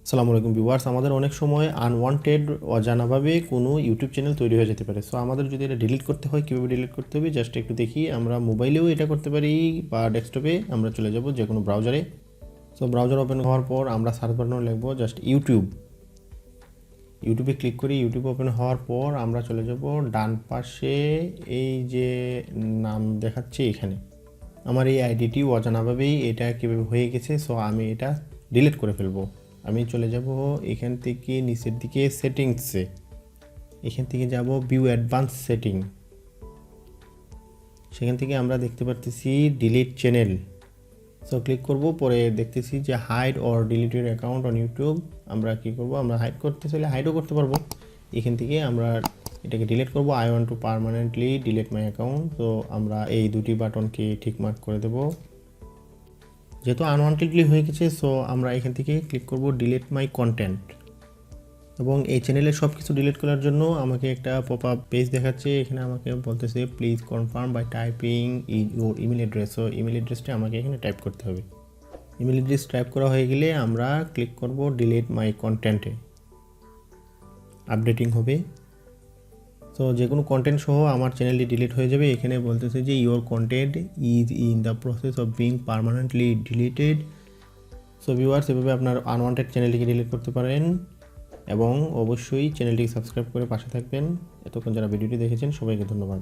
আসসালামু আলাইকুম ভিউয়ার্স, আমাদের অনেক সময় আনওয়ান্টেড অজানাভাবে কোনো ইউটিউব চ্যানেল তৈরি হয়ে যেতে পারে। সো আমাদের যদি এটা ডিলিট করতে হয়, কীভাবে ডিলিট করতে হবে জাস্ট একটু দেখি। আমরা মোবাইলেও এটা করতে পারি বা ডেস্কটপে আমরা চলে যাব যে কোনো ব্রাউজারে। সো ব্রাউজার ওপেন হওয়ার পর আমরা সার্চ বাটনে লিখবো জাস্ট ইউটিউবে ক্লিক করি। ইউটিউব ওপেন হওয়ার পর আমরা চলে যাব ডান পাশে, এই যে নাম দেখাচ্ছে এখানে। আমার এই আইডিটি অজানাভাবেই এটা কীভাবে হয়ে গেছে, সো আমি এটা ডিলিট করে ফেলবো। আমি চলে যাব এখান থেকে নিচের দিকে সেটিংসে, এখান থেকে যাব ভিউ অ্যাডভান্স সেটিং। সেখান থেকে আমরা দেখতে পারতেছি ডিলিট চ্যানেল। সো ক্লিক করব, পরে দেখতেছি যে hide or delete your account on YouTube. আমরা কি করব, আমরা হাইড করতে চাইলে হাইডও করতে পারবো। এখান থেকে আমরা এটাকে ডিলিট করব। I want to permanently delete my account. তো আমরা এই দুটি বাটনকে ঠিক মার্ক করে দেব। যেহেতু আনওয়ান্টেডলি হয়ে গেছে, সো আমরা এখান থেকে ক্লিক করব ডিলিট মাই কন্টেন্ট। এবং এই চ্যানেলের সব কিছু ডিলিট করার জন্য আমাকে একটা পপ আপ পেজ দেখাচ্ছে। এখানে আমাকে বলতেছে please confirm by typing your email address. So email অ্যাড্রেসটা আমাকে এখানে টাইপ করতে হবে। ইমেল অ্যাড্রেস টাইপ করা হয়ে গেলে আমরা ক্লিক করব ডিলিট মাই কন্টেন্টে। আপডেটিং হবে। তো যে কোনো কন্টেন্ট সহ আমার চ্যানেলটি ডিলিট হয়ে যাবে। এখানে বলতেছে যে your content is in the process of being permanently deleted. So viewers, এভাবে আপনার আনওয়ান্টেড চ্যানেলটিকে ডিলিট করতে পারেন এবং অবশ্যই চ্যানেলটিকে সাবস্ক্রাইব করে পাশে থাকবেন। এতক্ষণ যারা ভিডিওটি দেখেছেন সবাইকে ধন্যবাদ।